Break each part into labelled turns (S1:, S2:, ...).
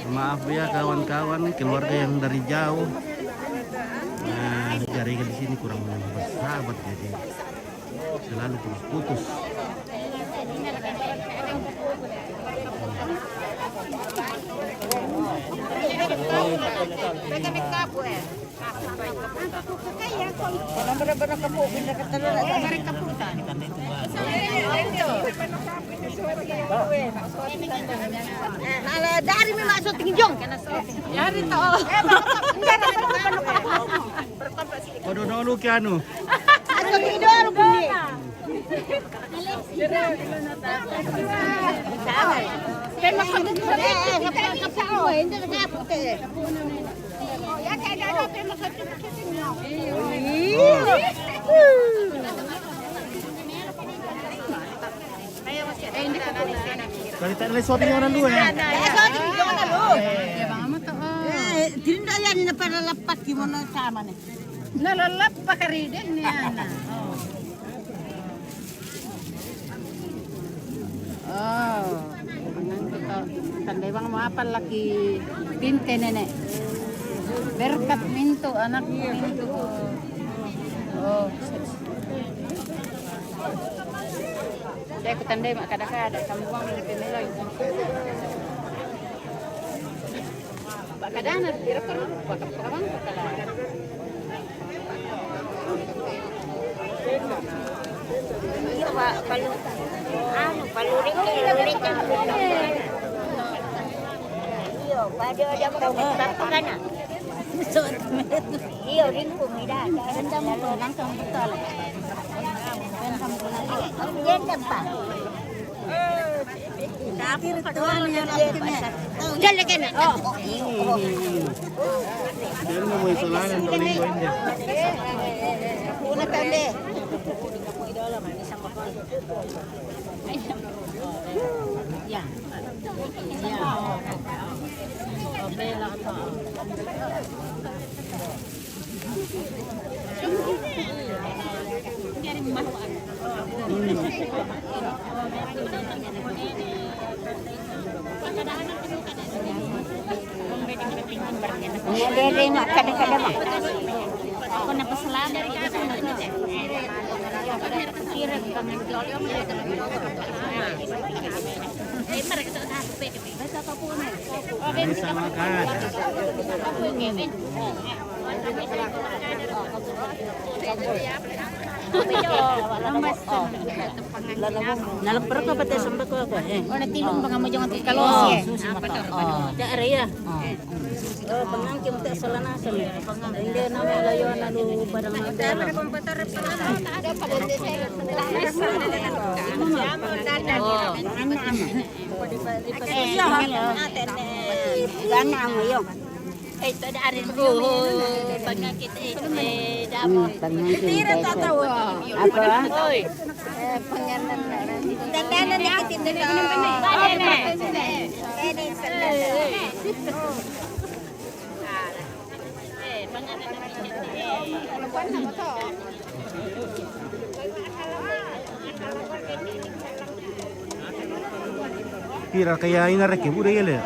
S1: Maaf ya kawan-kawan keluarga yang dari jauh. Nah, jaringan di sini kurang bersahabat jadi selalu putus-putus.
S2: Dari masuk tinjong. Dari to.
S1: Kodo dulu ki anu.
S2: Masuk tidur bunyi. Kan makan itu ya kayak ada apa makan
S1: Kali tak ada shooting orang dua ya.
S2: Tidak ya ini pada lepas gimana sama nih.
S3: Nalalap pa ka rin din yan. Oh. Tandai bang mo apa laki pinte nenek. Berkat minto anak minto. Oh. Saya ko tandai mak kada-kada sambuang ni piniloy. Bakadana tira ko bakapakabang pakala.
S2: Iya pak, palurik ke. Iya, pada ada berapa kan? Iya, ringkung tidak ada.
S3: Sendam ko langkang betal.
S2: Gendam pak. Tapi ritual yang jalan kan? Oh.
S1: Dia mau isolaran dong lingkuin dia.
S2: Una tande.
S3: Ya. Ya. Oke lah to.
S2: Ada mak kadang-kadang mah.
S3: Ako na pasalam dari kasi kira bangan jolyo mo eh mereka tak tahu pede basta to po na
S1: Hari sama kada.
S3: ako ngewin
S2: Nalepar ka pati sumber ko ako eh.
S3: o natilong mga mo jong kalos eh
S2: Daerah ya. Oh, pangangkim ta salanasan. Hindi na may layo na lu padang modelo. Gana mo yung.
S3: ito dari mo pagkakit damo
S2: Tira tatawa. Apa?
S3: oy
S2: Pangalan na. Tanggalan na kitin din na.
S1: Pira kaya inarek ya udah ya le.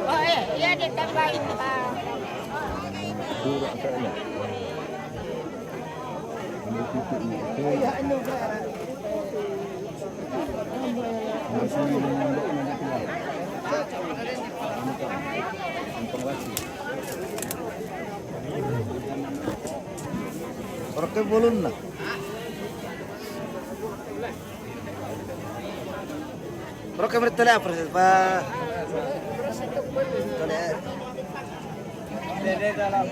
S3: oh iya dia tambahin
S1: Orke bolon lah. Orke mertele apa sih pak? Dede dalam.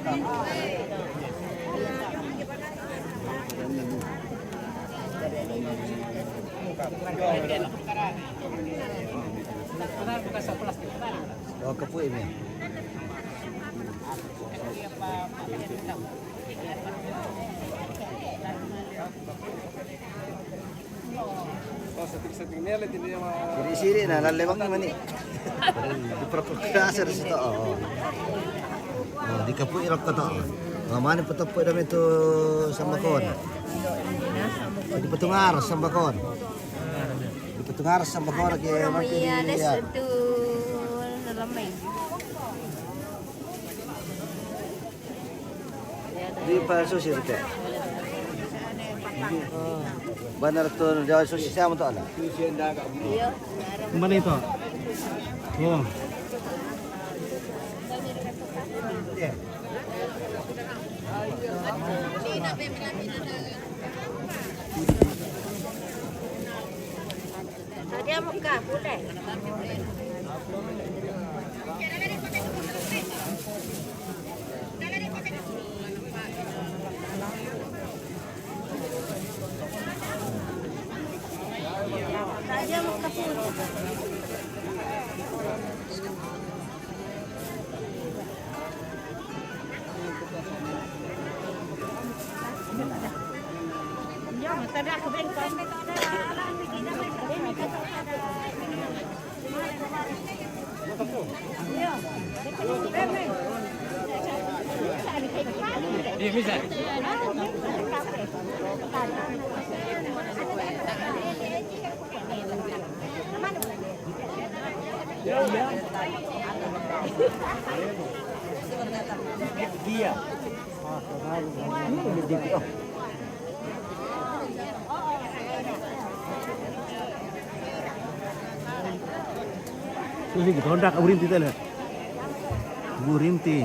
S1: Oh kepu ini.
S4: Siri-siri na lalewang naman eh. Di propaganda sa to. Oh, di ka po irap ka to. Mani pa to po namin to sa bakon. Di pa tungar sa bakon. Di pa tungar sa bakon kaya mapiliya. Di pa susi rite. Banar to jauh susi sama to ala.
S1: Kembali itu. Oh.
S2: Dia muka boleh. Dia muka boleh.
S4: Dia.
S1: Terus gitu, hondak burinti tadi. Burinti.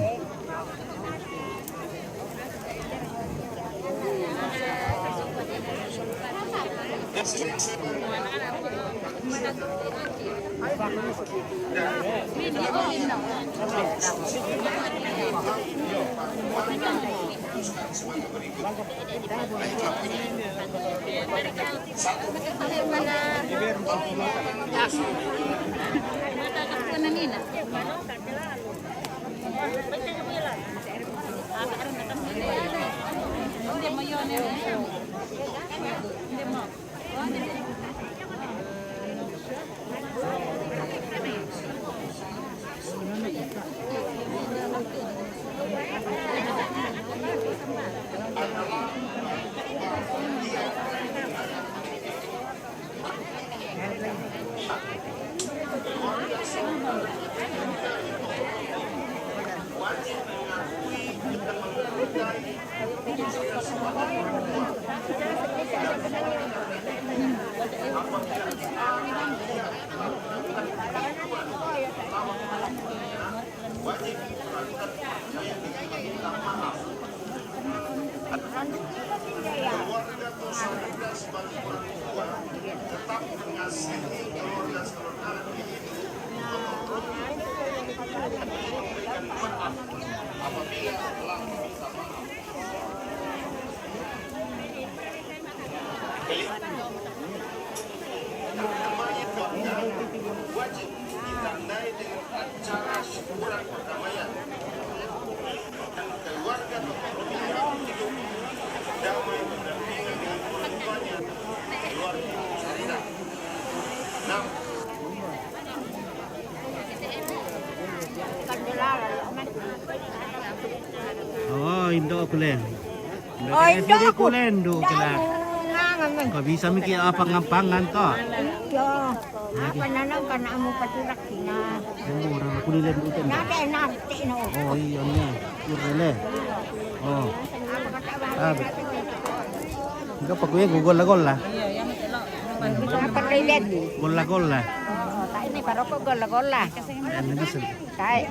S1: Oh, Indo kulen.
S2: Oh, Indo aku.
S1: Kulen do kila. Kau bisa mikir apa ngampangan to?
S2: Yo, apa nanang kana amo paturak kina.
S1: Oh, orang aku lihat itu.
S2: Nate nate no.
S1: Oh, iya nih. Urele. Oh. Enggak pakunya gol lah.
S2: Apa lihat?
S1: Gol lah.
S2: Tak ini paroko gola-gola.
S1: Ano bisa?
S2: Kai.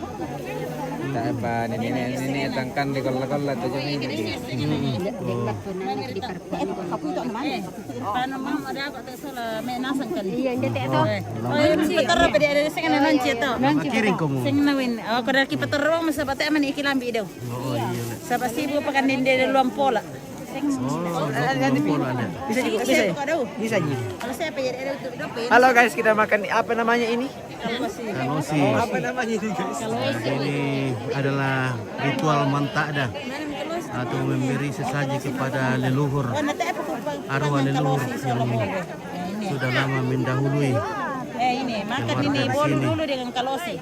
S5: Tak apa nenek tangkan di kola-kola tu jadi ini.
S1: Oh.
S2: Kapu itu mana?
S3: Paano ma'am, ada ako tayo sa may nasan kan.
S2: Iya, jadi itu.
S3: Oh, yung pataro pa di ada sa kanan nanti ito.
S1: Makiring ko mo.
S3: Sing nawin. Oh, kada ki pataro mo sa bata man ikilambi daw.
S1: Oo, iya.
S3: Sa pasibo pa kanin de luang pola.
S1: Oh, ada.
S5: Bisa juga,
S3: Kasi
S5: bisa.
S3: ko daw.
S5: Bisa ji.
S3: Kalau saya pa ada itu daw pa.
S5: Halo guys, kita makan apa namanya ini?
S1: Kanosi.
S5: Apa namanya ini guys?
S1: Ini adalah ritual mantak dah. Atau memberi sesaji kepada leluhur.
S3: Oh, nata apa ko pa.
S1: Arwah leluhur yang sudah lama mendahului.
S2: Ini makan ini bolong dulu dengan kalosi.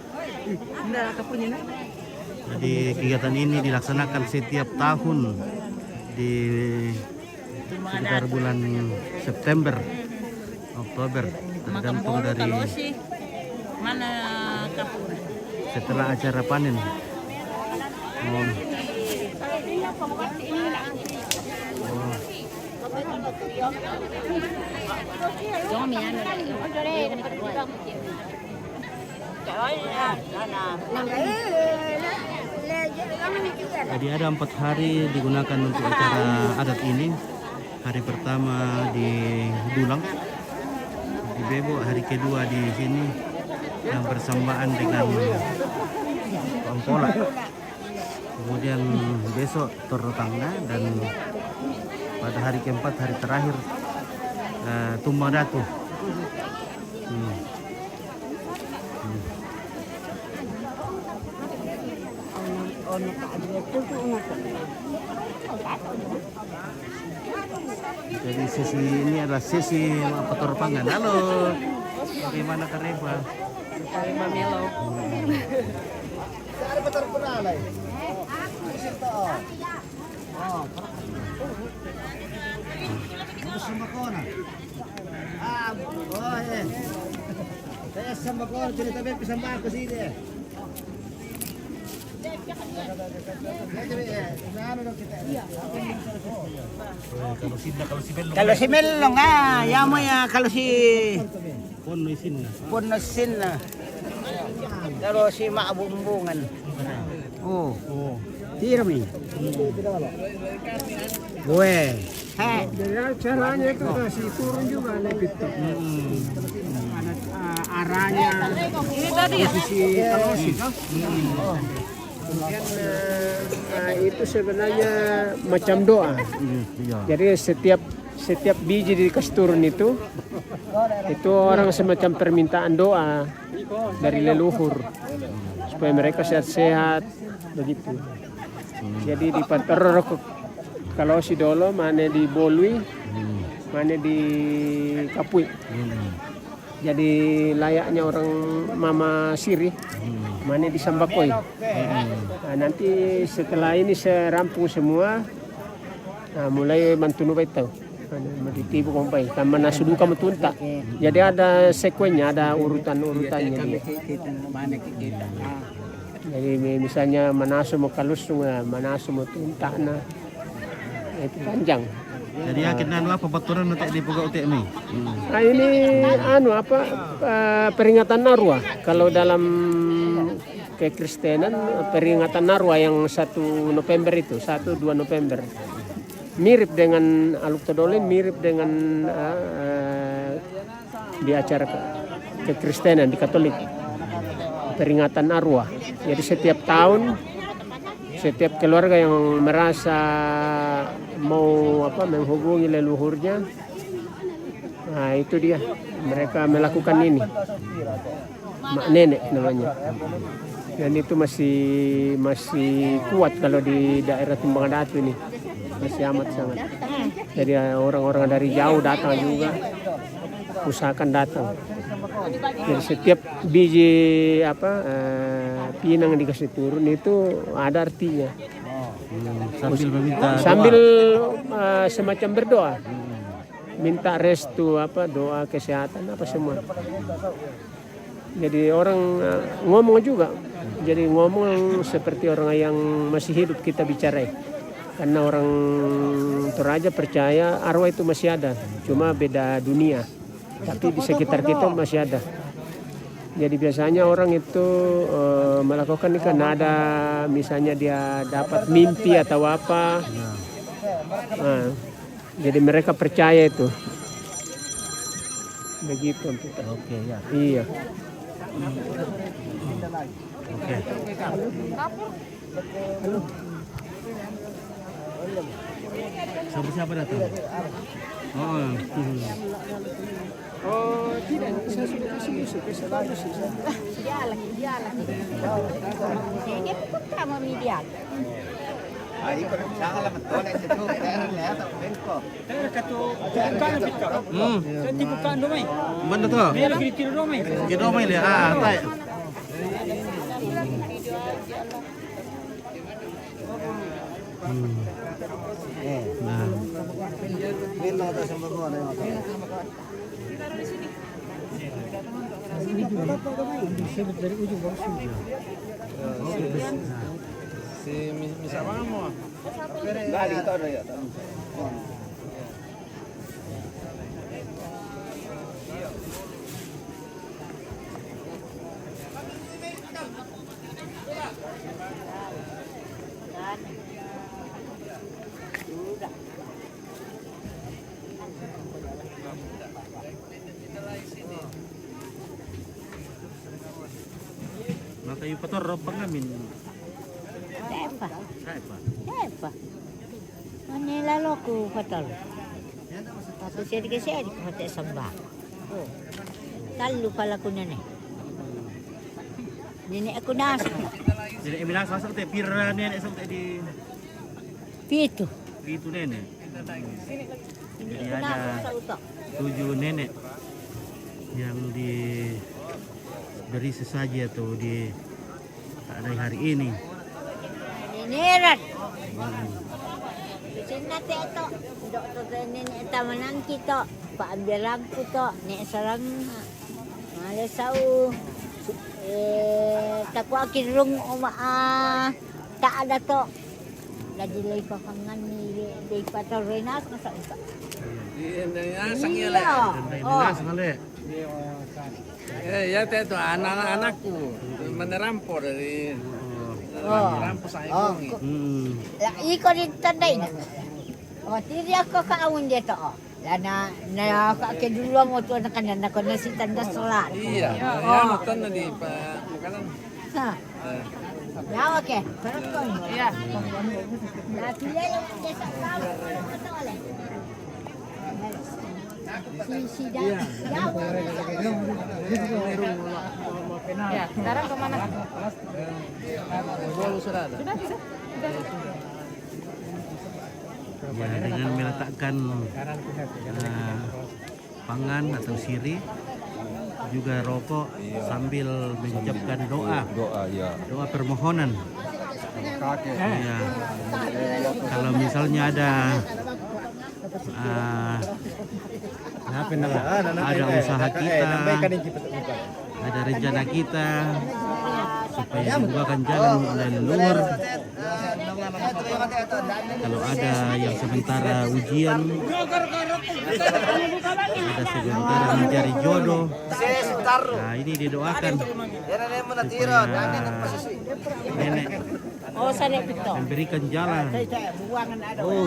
S1: Jadi kegiatan ini dilaksanakan setiap tahun di sekitar bulan September, Oktober, tergantung dari
S2: Mana kapur?
S1: setelah acara panen. Jadi ada 4 hari digunakan untuk acara adat ini. Hari pertama di Dulang, di Bebo, hari kedua di sini yang bersamaan dengan Pampola. Kemudian besok Torotangga dan pada hari keempat, hari terakhir Tumbang Datu. Jadi sesi ini adalah sesi petorpangan. Halo, bagaimana Kareba?
S3: Kareba Melo.
S4: Saya sambakon, cerita be pisambak ke sini.
S6: Kalau si Melong ya mo ya kalau si Ponosin na. Kalau si Maabumbungan. Oh. Tirami. Gue. Caranya itu kasih turun juga naik itu. Arahnya. Ini tadi ya si Kalosi toh. Kemudian itu sebenarnya macam doa. Jadi setiap biji dikasih turun itu orang semacam permintaan doa dari leluhur supaya mereka sehat-sehat begitu. Jadi di Paterok kalau si dolo mana di Bolui, mana di Kapui. Jadi layaknya orang Mama Siri, mana di Sambakoi. Nah, nanti setelah ini saya rampung semua, mulai mantunu baitau. Ditibu kompai, sama nasuduka metunta. Jadi ada sekuennya, ada urutan-urutannya dia. Jadi misalnya manasu mau kalusung, manasu mau tunta na, itu panjang.
S1: Jadi akhirnya apa pembaturan untuk di Puga UTMI?
S6: Nah ini peringatan Narwa. Kalau dalam kekristenan peringatan Narwa yang 1 November itu, 1-2 November. Mirip dengan Aluk-Todolin, mirip dengan di acara kekristenan di Katolik. Peringatan Narwa. Jadi setiap tahun setiap keluarga yang merasa mau menghubungi leluhurnya, nah itu dia mereka melakukan ini, mak nenek namanya, dan itu masih kuat kalau di daerah Tumbang Datu ini, masih amat sangat. Jadi orang-orang dari jauh datang juga, usahakan datang. Jadi setiap biji pinang dikasih turun itu ada artinya.
S1: Sambil meminta
S6: sambil semacam berdoa, minta restu doa kesehatan semua. Jadi orang ngomong juga, jadi ngomong seperti orang yang masih hidup kita bicara. Karena orang Toraja percaya arwah itu masih ada, cuma beda dunia. Tapi di sekitar kita masih ada. Jadi biasanya orang itu melakukan ini karena ada misalnya dia dapat mimpi atau apa. Nah, jadi mereka percaya itu. Begitu.
S1: Oke ya.
S6: Iya.
S1: Oke. Siapa datang?
S6: Oh tidak, saya sudah kasih busuk, saya bagus sih.
S2: Dia lagi. Dia pun kamu media.
S1: Mana tuh? Kidomay le. Tay. Nah,
S4: Bilang atas sama gua ada yang
S5: Si misalnya mau.
S1: maka yung pator pangamin.
S2: Siapa?
S1: Siapa?
S2: Siapa? Manila loko patol. Tapos siya kasi ko pati samba. Oh. Talo pala ko na. Dini ako nasa.
S1: Jadi emilas masuk teh pira nenek sampai di
S2: Pito.
S1: itu nenek. Jadi
S2: Ako nasa
S1: ada
S2: sa utak.
S1: 7 nenek yang diberi sesaji atau di ada hari ini.
S2: Ninirat. Sini natin ito. Doktor nini tamanan kita. Paambilag ko to. Ni sarang malasaw. Takwa kirong taada to. Ladilay pa kangan ni day patarenas na sa utak.
S1: Emilas male.
S5: Ya itu anak-anakku menerampor dari rampos saya ini.
S2: Iko rin tanday na. O, tiri ako kaawin dito, o. Na kakidulwa mo to na kanan ako na si Tanda Solar.
S5: Iya, ya nonton na di pa makanan.
S2: Ha? Yawa ke? Parang ko. Iya. Napila yung sa tao. Ito ulit. Si Dan. Yawa.
S3: Ya, sekarang kemana?
S1: Ya, dengan meletakkan pangan atau siri juga rokok sambil mengucapkan doa permohonan. Ya, kalau misalnya ada usaha kita, ada rencana kita supaya dibukakan jalan leluhur. Kalau ada yang sementara ujian, ada sementara mencari jodoh, nah ini didoakan supaya nenek
S2: O, sana ito.
S1: memberikan jalan. Oh,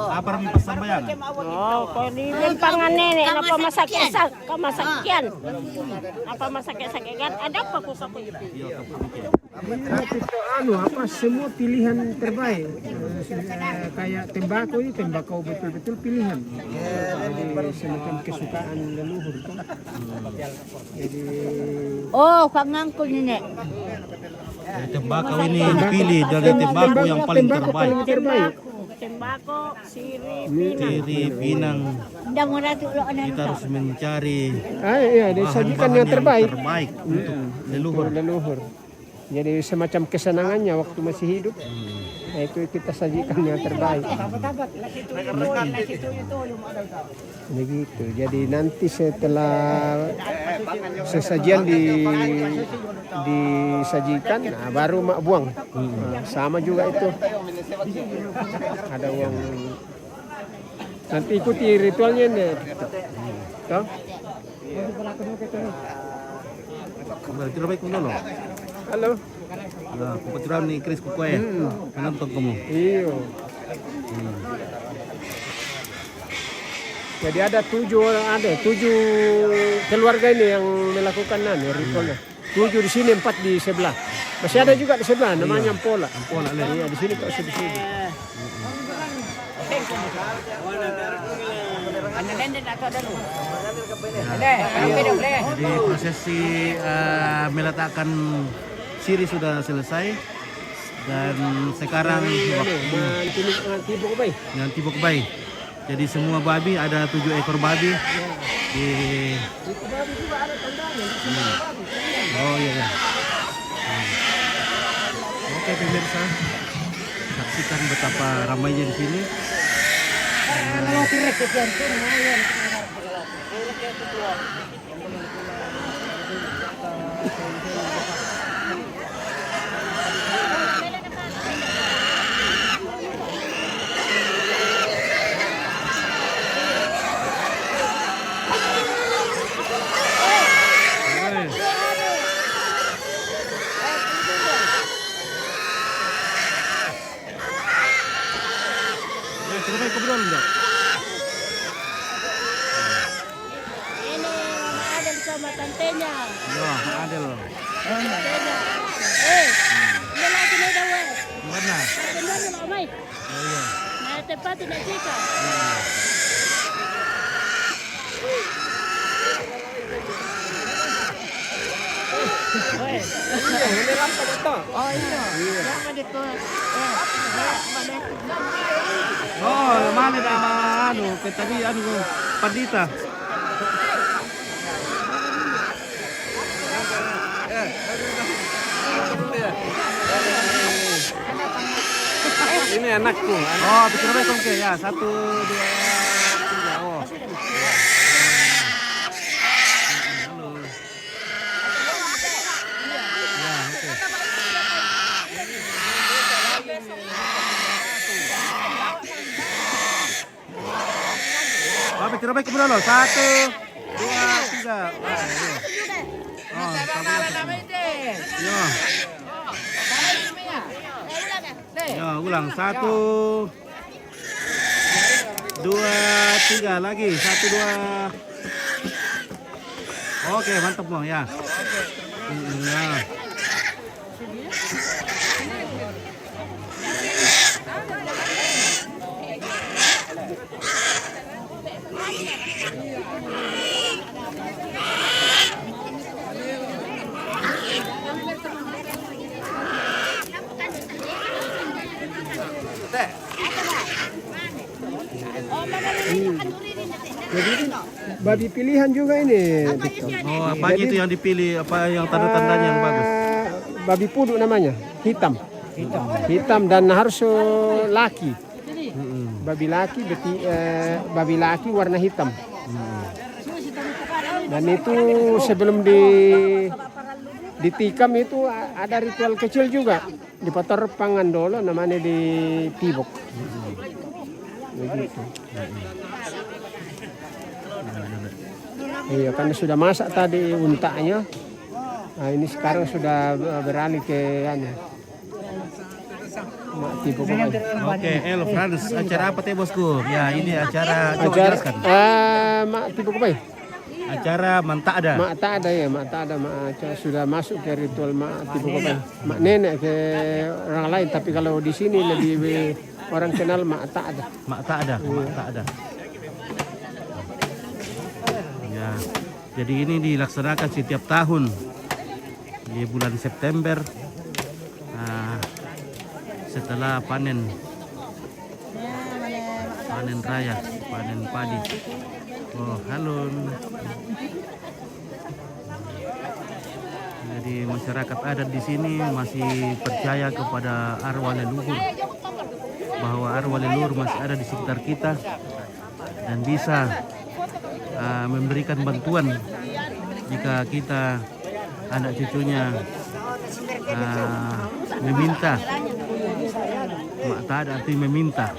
S1: apa rin pasambayan?
S2: Oh, kung pangan nene, apa masakyan. Apa masakyan, ada pa ko sa kuya.
S6: Itu semua pilihan terbaik. Kayak tembakau ini tembakau betul-betul pilihan. Jadi semacam kesukaan leluhur kan. Jadi
S2: Oh, pangan ko nene.
S1: Dari tembakau ini dipilih dari tembakau yang paling terbaik.
S2: Tembako,
S1: Siri, pinang.
S2: Hindi mo na tulo na
S1: Kita harus mencari
S6: iya, disajikan yang terbaik.
S1: Untuk leluhur.
S6: Leluhur. Jadi semacam kesenangannya waktu masih hidup. Nah, itu kita sajikan yang terbaik. Begitu. Jadi nanti setelah sesajian disajikan, nah, baru mak buang. Nah, sama juga itu. Ada uang. Nanti ikuti ritualnya nih. Toh?
S1: Berarti lebih kuno loh.
S6: Halo.
S1: Nah, kebetulan nih Chris Kukoy ya. Menonton kamu.
S6: Iya. Jadi ada 7 keluarga ini yang melakukan ritualnya. 7 di sini, 4 di sebelah. Masih ada juga di sebelah, namanya Ampola.
S1: Ampola lah.
S6: Iya, di sini kok di sini.
S1: Jadi prosesi meletakkan siri sudah selesai. Dan sekarang waktu
S6: Tibok Bay.
S1: dengan Tibok Bay. Jadi semua babi, ada 7 ekor babi di Oh iya ya. Oke pemirsa, saksikan betapa ramainya di sini. Coba ngobrol enggak?
S3: Ini Mama Adel sama tantenya.
S1: Ya, Adel.
S3: Tantenya. Ini lagi nih dawe.
S1: Mana?
S3: Tantenya ni Omay.
S1: Oh iya.
S3: Na tepat na chika.
S1: Oh, mana dah anu, kita tadi anu Pandita.
S5: Ini anakku.
S1: Oh, pikir baik oke ya. 1, 2, 3. Oh. Halo. Ya, oke. Oh, pikir baik kemudian loh. 1, 2, 3. Oh, ya. Ya, ulang 1, 2, 3 lagi 1, 2. Oke, mantap bang ya. Ya.
S6: Jadi ini babi pilihan juga ini.
S1: Oh, apanya itu yang dipilih? Apa yang tanda-tandanya yang bagus?
S6: Babi pudu namanya, hitam. Hitam dan harus laki. Babi laki, babi laki warna hitam. Dan itu sebelum ditikam itu ada ritual kecil juga. Di Pator Pangandolo namanya di Tibok. Begitu. Iya, karena sudah masak tadi untanya. Nah, ini sekarang sudah beralih ke Tibok.
S1: Oke, Frans, acara apa teh bosku? Ya, ini acara coba jelaskan.
S6: Tibok Bay.
S1: Acara Mantada.
S6: Mantada ya, Mantada sudah masuk ke ritual Tibok Bay. Mak nenek ke orang lain, tapi kalau di sini lebih orang kenal Mantada.
S1: Mantada. Ya, jadi ini dilaksanakan setiap tahun di bulan September. Nah, setelah panen raya, panen padi. Oh, halo. Jadi masyarakat adat di sini masih percaya kepada arwah leluhur, bahwa arwah leluhur masih ada di sekitar kita dan bisa memberikan bantuan jika kita anak cucunya meminta. Mak ada arti meminta,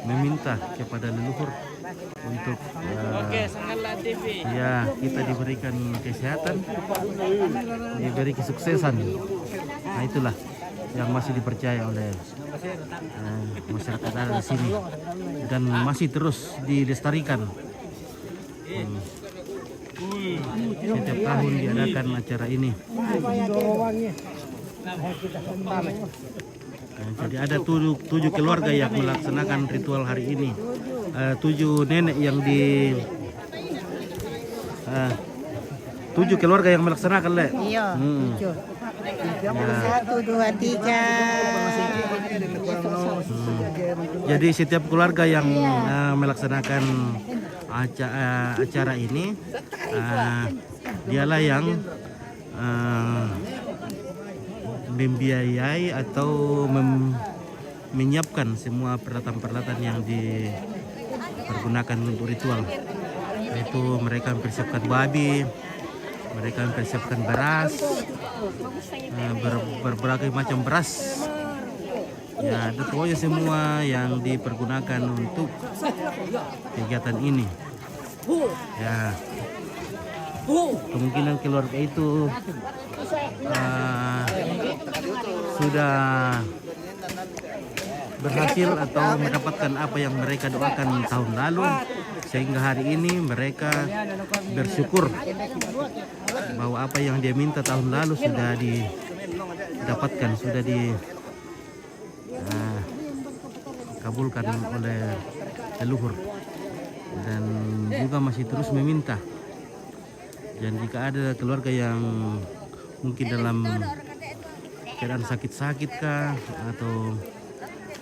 S1: meminta kepada leluhur untuk ya kita diberikan kesehatan, diberi kesuksesan. Nah, itulah yang masih dipercaya oleh masyarakat adat di sini dan masih terus dilestarikan. Setiap tahun diadakan acara ini. Jadi ada 7 keluarga yang melaksanakan ritual hari ini. 7 nenek yang 7 keluarga yang melaksanakan, Le.
S2: Iya,
S1: Ya.
S2: 1, 2, 3.
S1: Jadi setiap keluarga yang melaksanakan acara ini, dialah yang membiayai atau menyiapkan semua peralatan-peralatan yang dipergunakan untuk ritual. Yaitu mereka mempersiapkan babi, mereka mempersiapkan beras, berbagai macam beras. Ya, itu pokoknya semua yang dipergunakan untuk kegiatan ini. Ya, kemungkinan keluarga itu sudah berhasil atau mendapatkan apa yang mereka doakan tahun lalu, sehingga hari ini mereka bersyukur bahwa apa yang dia minta tahun lalu sudah didapatkan, sudah dikabulkan oleh leluhur, dan juga masih terus meminta. Dan jika ada keluarga yang mungkin dalam keadaan sakit-sakit kah, atau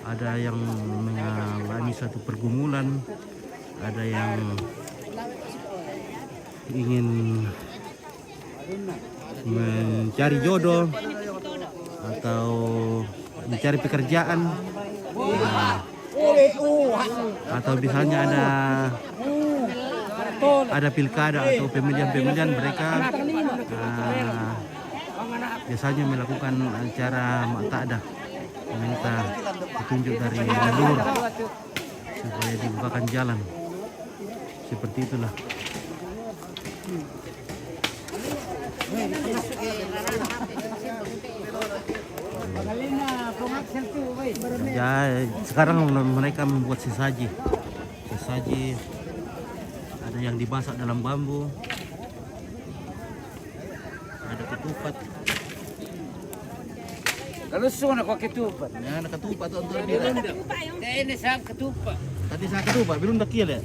S1: ada yang mengalami satu pergumulan, ada yang ingin mencari jodoh atau mencari pekerjaan, atau misalnya ada pilkada atau pemilihan mereka biasanya melakukan acara maktadah, meminta petunjuk dari leluhur supaya dibukakan jalan. Seperti itulah. Ya, sekarang mereka membuat sesaji. Ada yang dimasak dalam bambu, ada ketupat.
S5: Kalau suka nak ketupat.
S1: Ya, ada ketupat tuh untuk dia.
S5: Ini saham ketupat.
S1: Tadi saya ketupat, belum dak kiel ya.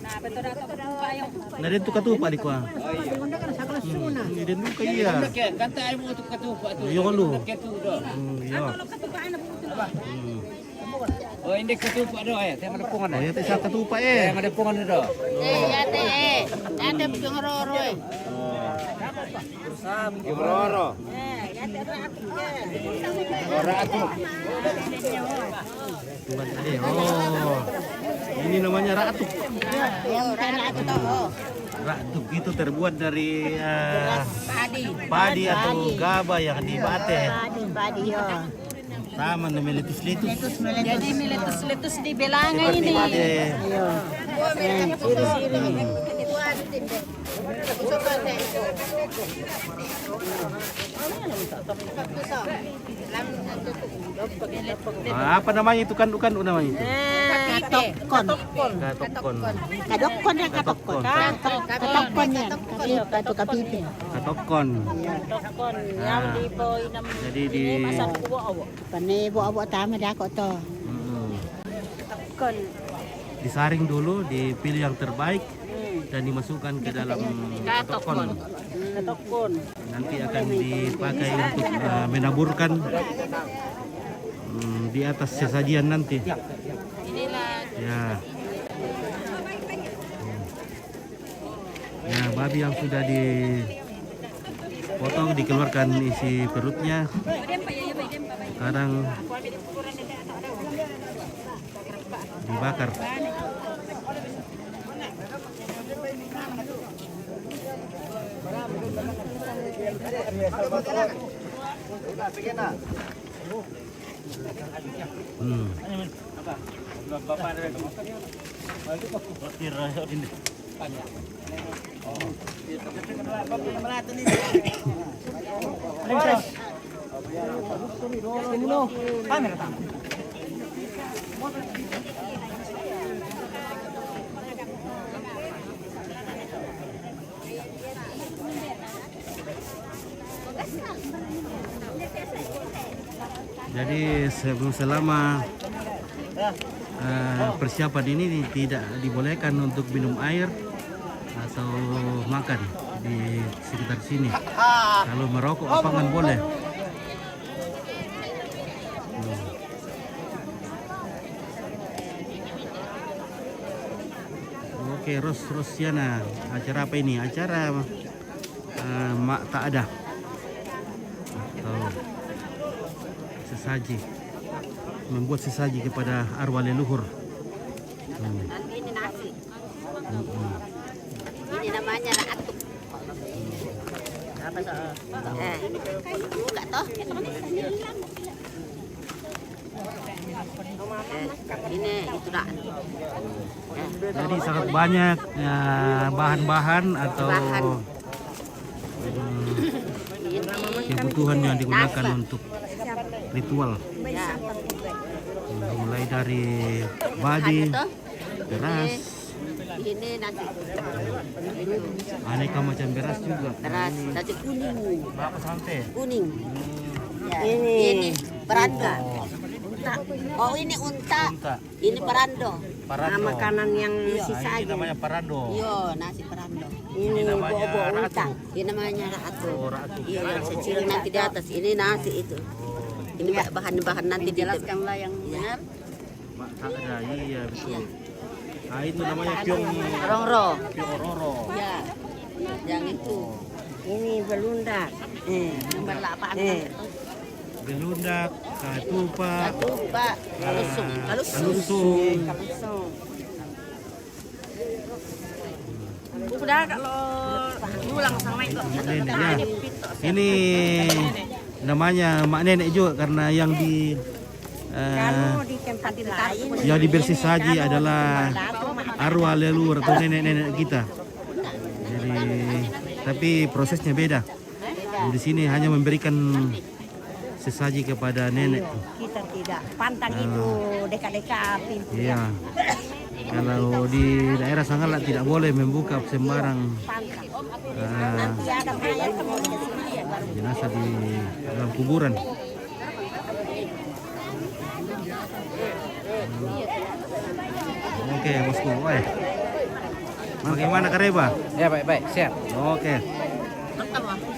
S3: Nah, betul atau ketupat yung
S1: Nah, dia tuh ketupat di kuah. Ini dia tuh iya.
S5: Kanta ay mo itu ketupat tu.
S1: Iya lu.
S5: Ketupat.
S1: Iya.
S5: Oh, ini ketupat doh ya. Tengah ada pungan.
S1: Oh, ya teh saya ketupat
S5: Tengah ada pungan doh.
S2: Ada pengroro.
S5: Roro. Ratu.
S1: Oh, ini namanya ratuk.
S2: Yang
S1: Ratuk itu terbuat dari padi atau gaba yang dibate.
S2: padi yo.
S1: Sama meletus-letus.
S3: jadi meletus-letus di belangan
S1: Seperti
S3: ini.
S1: padi. Apa namanya itu kan namanya itu?
S2: Katokon.
S1: Katokon.
S2: Kadokon ya katokon. Katokon yan. Kato kapipi.
S1: Katokon.
S3: Yang di po inam
S1: Jadi di
S3: masan kuwo awo.
S2: Panebo abo tama dako to.
S3: Kon
S1: disaring dulu, dipilih yang terbaik dan dimasukkan ke dalam katokon.
S3: katokon.
S1: Nanti akan dipakai untuk menaburkan di atas sesajian nanti.
S3: Inilah
S1: Ya. Ya, babi yang sudah dipotong, dikeluarkan isi perutnya. Sekarang dibakar. Jadi selama persiapan ini tidak dibolehkan untuk minum air atau makan. di sekitar sini. Kalau merokok apa kan boleh. Oke, Rosiana, acara apa ini? Acara mak tak ada atau sesaji, membuat sesaji kepada arwah leluhur.
S2: Nanti ini nasi. Ini namanya atuk. Apa soal? Buka toh. Ini itu dah.
S1: Jadi sangat banyak bahan-bahan atau kebutuhan yang digunakan untuk ritual. Mulai dari baji, beras,
S2: Ini nasi.
S1: aneka macam beras juga.
S2: Beras, nasi kuning.
S1: Berapa sampai?
S2: Kuning. Ini peranda. Oh ini unta.
S1: Unta.
S2: Ini perando.
S1: Parando.
S2: Makanan yang sisa
S1: Ini
S2: aja.
S1: namanya parando.
S2: Iya, nasi perando.
S1: Ini namanya
S2: unta.
S1: ratu.
S2: Ini namanya ratu.
S1: Oh, ratu.
S2: Iya, yang kecil nanti di atas. Ini nasi itu. Ini bahan-bahan nanti dijelaskanlah yang benar.
S1: Mak tak ada, iya betul. Nah itu namanya piong
S2: Rongro.
S1: roro.
S2: Ya. Yang itu. Ini belundak. Nomor 8.
S1: Belundak, katupa,
S2: Lupa. Kalusung.
S1: kalusung.
S2: Udah kalau pulang sama itu.
S1: Nenek ya. Ini namanya mak nenek juga karena yang di
S2: Di tempat lain.
S1: yang dibersih saji adalah arwah leluhur atau nenek-nenek kita. Jadi tapi prosesnya beda. Di sini hanya memberikan sesaji kepada nenek.
S2: Kita tidak pantang itu deka-deka pintu.
S1: Iya. Kalau di daerah Sanggala tidak boleh membuka sembarang
S2: Nanti ada mayat kemudian sini ya baru.
S1: jenazah di dalam kuburan. Oke, bosku. Oi. Bagaimana Kareba?
S5: Ya baik-baik, siap.
S1: Oke.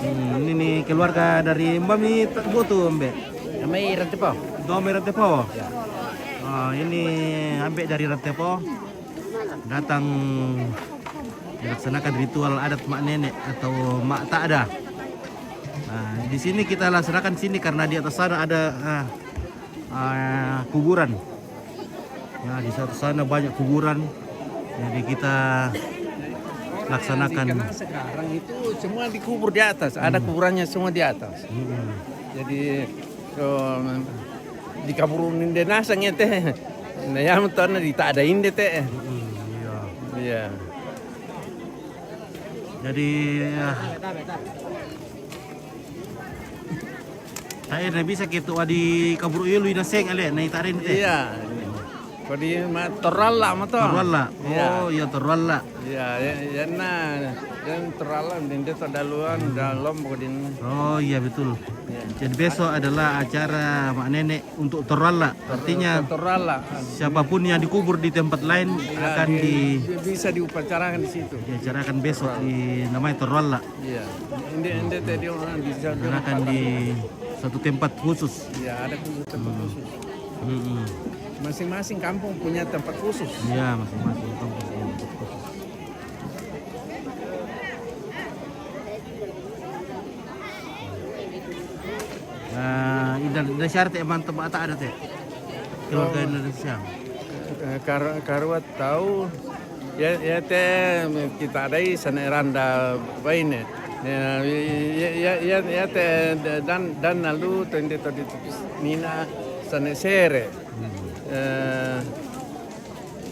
S1: Ini nih keluarga dari Mbak Mi Boto Mbak.
S5: Kami Rantepo.
S1: Dome Rantepo. Ini Ambek dari Rantepo datang dilaksanakan ritual adat mak nenek atau mak tak ada. Nah, di sini kita laksanakan sini karena di atas sana ada kuburan. Ya, di atas sana banyak kuburan. Jadi kita laksanakan.
S5: Karena sekarang itu semua dikubur di atas, ada kuburannya semua di atas. Jadi dikaburin di nasangnya teh. Nah, ya mentona di tak ada inde teh. Iya.
S1: Jadi saya na bisa gitu di kabur ilu ina seng ale na itarin teh.
S5: Iya. Kodi ma toralla ma to.
S1: Torwalla.
S5: Iya.
S1: Oh, iya torwalla.
S5: Iya, ya na dan toralla din desa daluan dalam kodin.
S1: Oh, iya betul. Jadi besok adalah acara mak nenek untuk torwalla. Artinya
S5: Toralla.
S1: siapapun yang dikubur di tempat lain akan
S5: bisa diupacarakan di situ.
S1: diacarakan besok di namanya torwalla.
S5: Iya. Inde tadi orang bisa
S1: Akan di satu tempat khusus.
S5: Iya, ada tempat khusus.
S1: Mm-mm.
S5: Masing-masing kampung punya tempat khusus.
S1: Ya, masing-masing kampus punya tempat khusus. Indonesia teh mantap tak ada teh. Keluarga Indonesia.
S5: Karwat tahu ya teh kita ada sana randa baine. Ya teh dan lalu tende tadi Nina sana sere.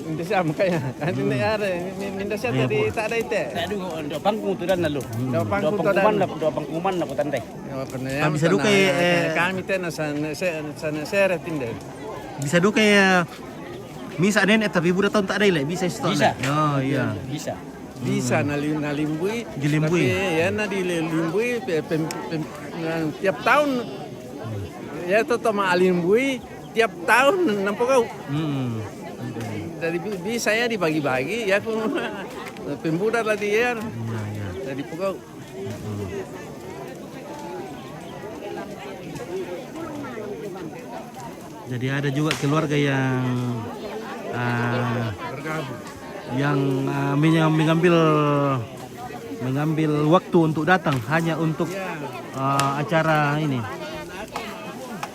S5: Indonesia makanya ini ada Indonesia tadi tak ada itu.
S7: Do pangkung tu dan lalu.
S5: Do pangkung tu dan.
S7: Do pangkuman na putan teh.
S1: Bisa duka
S5: kami teh sana sere tinde.
S1: bisa duka ya. Misa nenek tapi budak tahun tak ada ile bisa itu.
S7: Bisa.
S1: Oh iya.
S7: Bisa.
S5: Bisa nalimbui.
S1: Dilimbui.
S5: Tapi ya dilimbui tiap tahun. Ya tetap alimbui tiap tahun nampak kau. Dari bisa ya dibagi-bagi ya pun pembudak lah dia.
S1: Iya, iya.
S5: di Pugau.
S1: Jadi ada juga keluarga yang mengambil waktu untuk datang hanya untuk acara ini.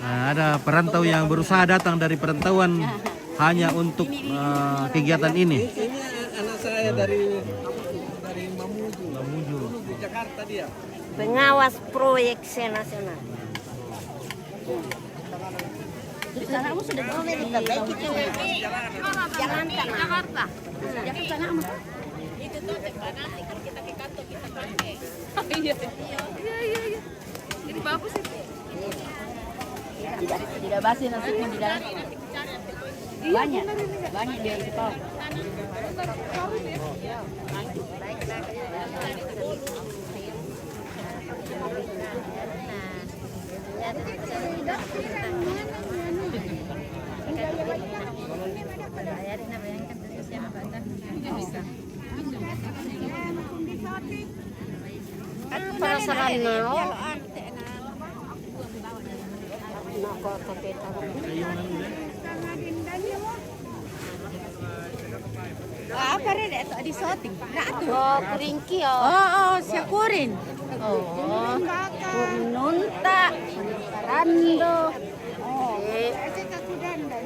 S1: Ada perantau yang berusaha datang dari perantauan hanya untuk kegiatan ini.
S5: Ini anak saya dari Mamuju. Di Jakarta dia.
S2: Pengawas proyek nasional.
S3: Anakmu sudah
S2: Jalan Jakarta.
S3: Jakarta anakmu. Itu tuh nanti kalau kita ke kantor kita pakai. Iya. Ini bagus sih. Tidak basi nasinya di dalam. Banyak dia di bawah.
S2: Perasaan mau.
S3: Apa rede itu di shooting?
S2: Oh, keringki oh.
S3: Oh, siya kurin. Oh. Nunta. Rando. Oh.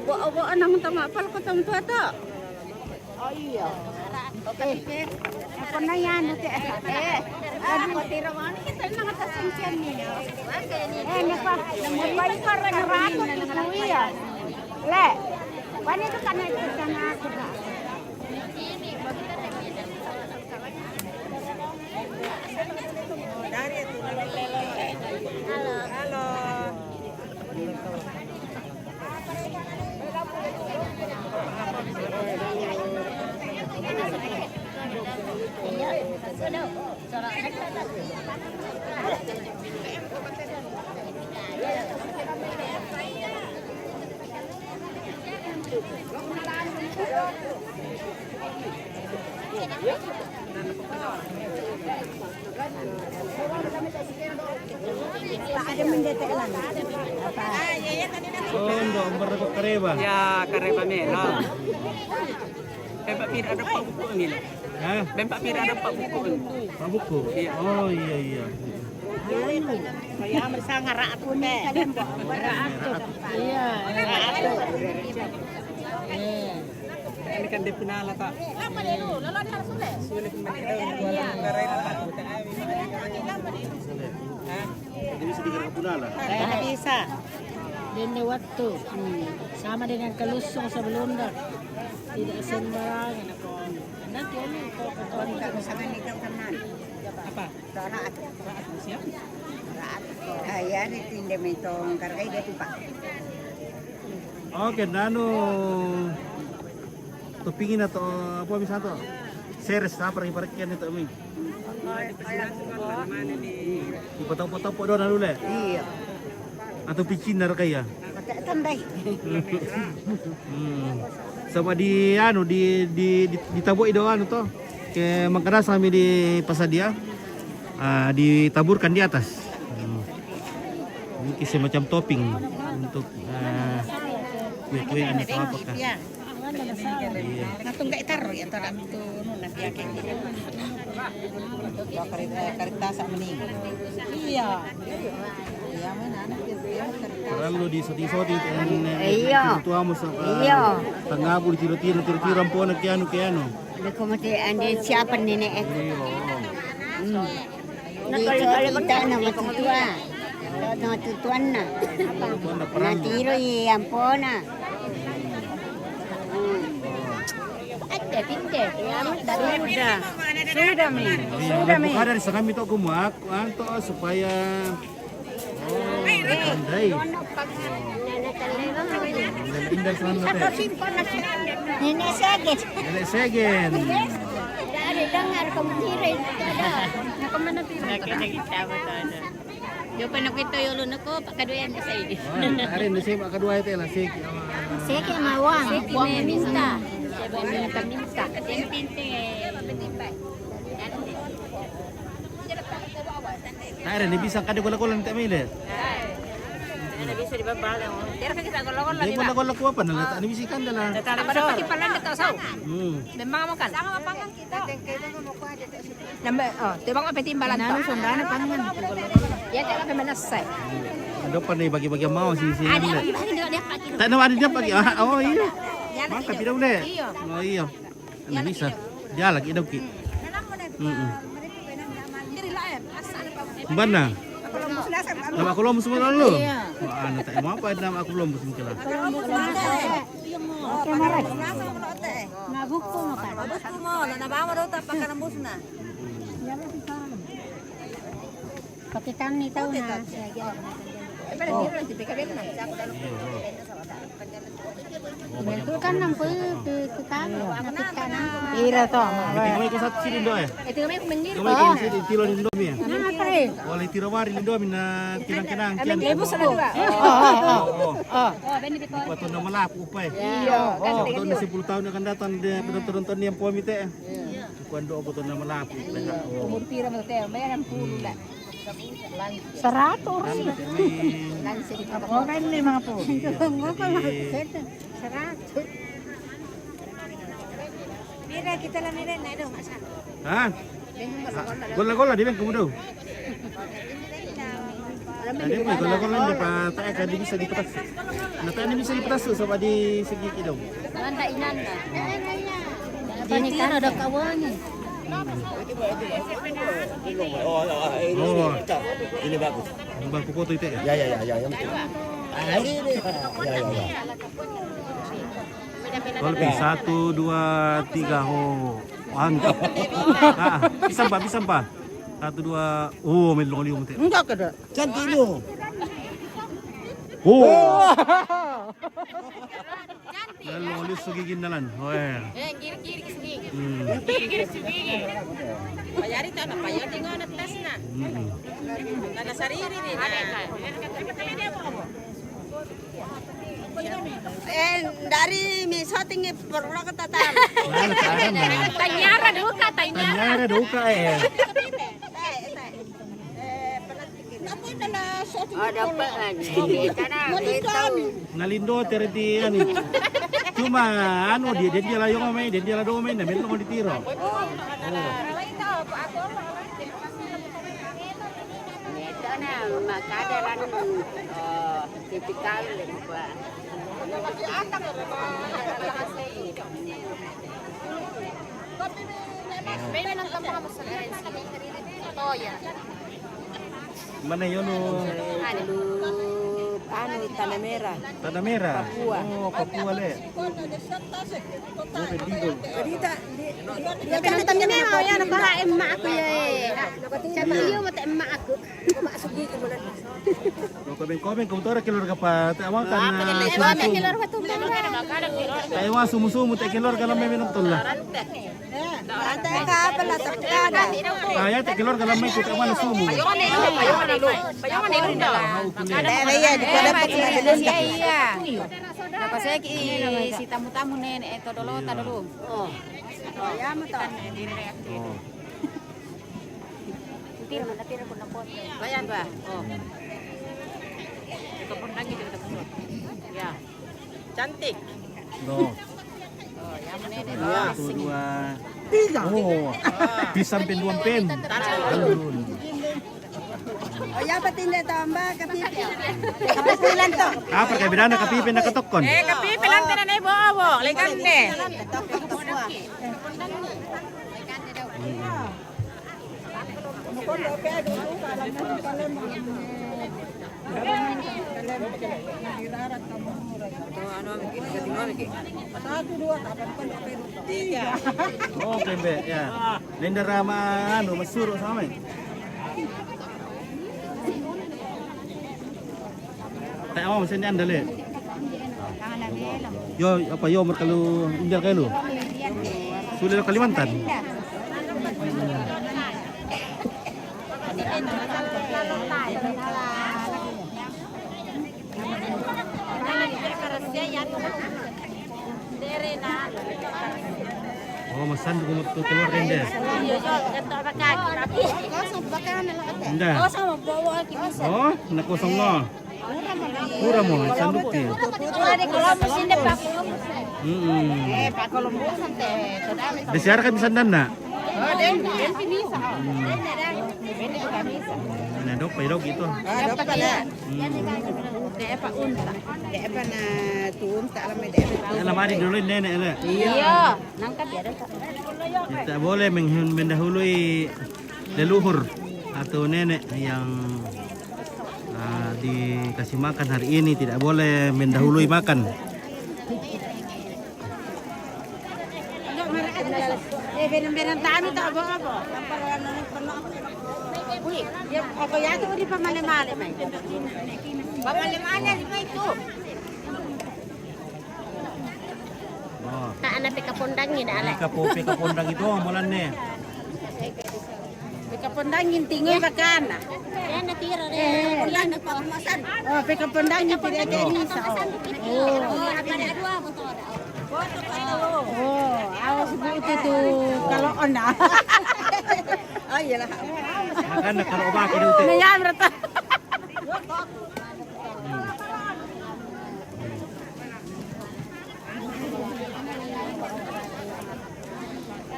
S3: Bo nang tama pal ko tong tuwa to.
S2: Oh iya.
S3: Oke. Ako na yan ate. Ano tira man kita nang atasingkian niya. Napa, namubay pa ra na rato ni kuya. Le. Wani to kana ito sana ako na.
S1: Oh, berapa kareba?
S7: Ya, kareba merah. Bempak pira ada pak buku nila.
S1: Hah?
S7: Bempak pira ada pak buku.
S1: Pak buku? Oh iya.
S2: Kaya bersama raat ne.
S3: Iya.
S7: Ini kan dia punala tak. Sulit
S1: Jadi bisa dikira punala.
S2: Tidak bisa. Dini waktu sama dengan kelusung sebelumnya tidak sembarangan ako. Nanti ini kau misalkan ikaw kanan.
S7: apa?
S2: Raat.
S7: Raat siap.
S2: Raat. Ayan itindi mo itong kargay dito pa.
S1: Oke, nano topingin na to apa misalnya to? Seres apa rin parkian ito mi? Ipataw-pataw po doon na lule.
S2: Iya.
S1: Atau picin na kaya?
S2: Tanday.
S1: Sama di ditabuk itu anu to. Ke makanan kami di Pasadia. Ditaburkan di atas. Ini semacam topping untuk kue-kue anu to apakah?
S2: Iya. Natong gak itaro ya tara itu nanti aking karita sa mening. Iya. Iya man anak dia karita.
S1: Terlalu disoti-soti
S2: Iya.
S1: tua mo sa
S2: Iya.
S1: tangabo tiro-tiro po na kiano.
S2: Hindi ko mati andi siapa nene ek. Nakalimutan na matutua. Natutuan na. Natiro yan po na. Tinte. Sudah mi.
S1: Bukan dari sa kami to kumuha to supaya pandai. Indah sa natin.
S2: Nene segit.
S1: Nenek Segen.
S2: Dari dengar kemutirin.
S3: Yo pa nakita yo lo nako pakaduyan sa idi.
S1: Hari ini saya kedua itu lah sih.
S2: Segit mawang.
S3: Buang minta. Minta. Pinte.
S1: Tak ada ni bisa kada gola-gola tak mile.
S2: Tidak bisa dibabal. Dia kan kita golong
S1: Dia gola-gola ku apa nah tak ni bisi kan dah.
S2: Pada pagi palan dekat sau. Memang makan. Nambah tebang apa timbalan tu. Sundana pangan. Ya tak apa menasai.
S1: Depan ni bagi-bagi mau sini.
S2: Ada bagi dia pagi.
S1: Tak nak ada dia pagi. Oh iya. Makan tidak boleh. Oh iya. Ana bisa. Dia lagi dah ki. Mana? Nama aku belum semua lalu. Wah, anu tak mau apa nama aku belum semua lah.
S3: Pakai tani tahu na. Itu kan nampu ke kami. Ira to.
S1: Kami ko satu sini doy.
S2: Itu kami menggir.
S1: Kami ko sini tilo ni domi.
S3: Nah, pre.
S1: Oleh tiro mari ni domi na kinang-kinang kian.
S2: Ibu sana juga.
S1: Patut nama lapu upai. Oh, patut na 10 tahun akan datang dia penonton yang pomi teh. Kuando patut nama lapu.
S2: Umur pira mo teh, bayaran 10 lah.
S3: 100.
S2: Oh kan 50. Mira kita lah mira na do masa.
S1: Ha? Gola-gola di bang kamu do. Tadi pun gola-gola ni pa tak akan bisa dipetas. Nata ni bisa dipetas sebab di segi kidong.
S2: Manda inan na.
S3: Apa ni kan ada kawan ni.
S1: Oh,
S4: Ini bagus.
S1: bang foto itu ya.
S4: Ya yang betul. Ini. Ya.
S1: Golpe 1, 2, 3 ho. Mantap. Bisa pak. 1, 2. Oh, melolium teh.
S2: Enggak kada.
S4: Cantik lu.
S1: Oh. Melolium sugigin nalan. Weh.
S2: Kiri sugi. Kiri sugi. Bayari ta na payo tingo na tes na. Kada sariri ni na. Dari misoting perlu kata tam. Tanyara duka.
S1: Tanyara duka eh.
S2: Ada apa
S1: Nalindo terdi ani. Cuma anu dia lah yang main, dia lah domain, dan melong ditiro.
S2: Makadaran tipikal ba.
S1: Mana yun o?
S2: Ano, Tanah Merah.
S1: Tanah Merah?
S2: Papua.
S1: Oh, Papua le. Oh, Bendigol.
S3: Kan ni mau ya nak bawa emak aku ya. Siapa dia mata emak aku. Emak sugi ke bulan.
S1: Komen kau kilor kapat. Awak kan.
S3: Suami kilor batu merah.
S1: Tayo sumu-sumu tak kilor kalau may minum tol lah.
S2: Antay ka pala sa kada.
S1: Kaya tak kilor kalau may kita mana sumu.
S2: Payon ni Linda. Iya, di kada pa sila Linda. Iya. Napasay si tamu-tamu nen dulu. Oh. Ya mo to. Tira ko na po. Bayan ba? Oh. Ito po nangi kita po. Ya. Cantik.
S1: No.
S2: Oh, ya mo nen.
S1: 1, 2, 3. Oh. Pisang penduang pen. Alun.
S2: Ya patin tambah kapipi. Kapipilan to.
S1: Apa kay binana kapipi na katokon?
S2: Kapipilan tanan ay bobo. Lekan ne.
S1: Oke, Be, ya. Linda Rama anu masuro sama. Tak mau mesin anda le. Yo apa yo kalau injal kayak lu. Sudah ke Kalimantan. Oh, masan ko mo keluar rende. Indah. Oh, nakosong no. Murah mo, sanduk ni. Disiarkan bisa dana. Nah, dok, pedok gitu. Alam adik dulu nenek le.
S2: Iya, nangkap ya.
S1: Tidak boleh mendahului leluhur atau nenek yang dikasih makan hari ini, tidak boleh mendahului makan.
S3: Benar-benar tahu tak apa-apa. Wih, apa ya tu di pamale-male mai. Pamale-male itu.
S1: Oh,
S3: Tak anak peka pondangin ala.
S1: pika pondang itu amalan nih.
S3: Peka pondangin tinggal makan. Ya na tira re. Pulang na pamasan. Oh, peka pondangin tidak ada bisa. Oh, ada dua motor. Oh, awas itu tuh kalau ona. Oh iyalah.
S1: Makan kalau obat itu.
S3: Naya berata.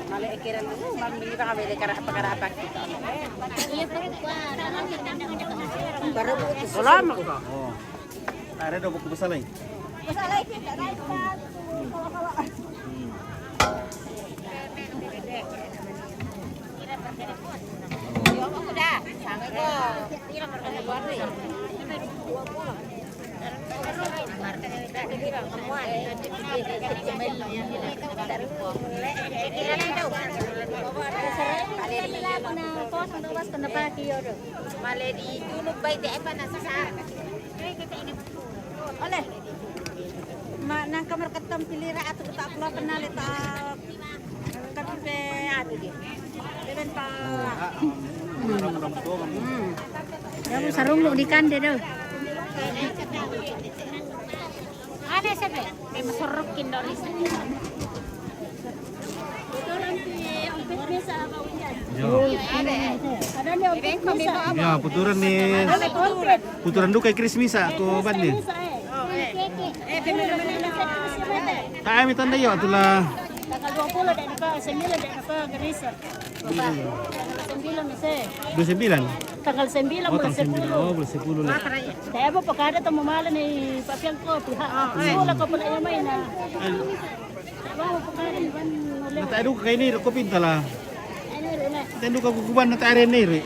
S3: Mali kira lu bang bili bang abele kara apa kita. Iya baru salam.
S1: Oh. Ada dua buku besar lagi.
S3: Maledi dulu baik deh apa nasa sa. Oleh. Nang kamar ketam pilira atau tak pula kenal eta kape anu dia. Deben pa.
S2: Kamu sarung lu di kande dah. Ada siapa? Memasorokin dari sini.
S1: Ya, puturan nih. Puturan duka Krismisa aku bandi. Tak kami tanda yo itulah.
S8: Tanggal 20 dan apa 9 dan apa Gerisa. Tanggal 9 masih.
S1: 29.
S8: Tanggal 9
S1: Oh,
S8: bulan
S1: tanggal 9.
S8: 10.
S1: Oh, bulan 10 lah.
S8: Saya mau pakada temu malam ni papiang ko pihak. Sula ko pala yung may na. Mau pakada ni ban ulit.
S1: Nata duka kay ni ko pinta lah.
S8: Ano rin na.
S1: Tendo ka kukuban na tare ni ri.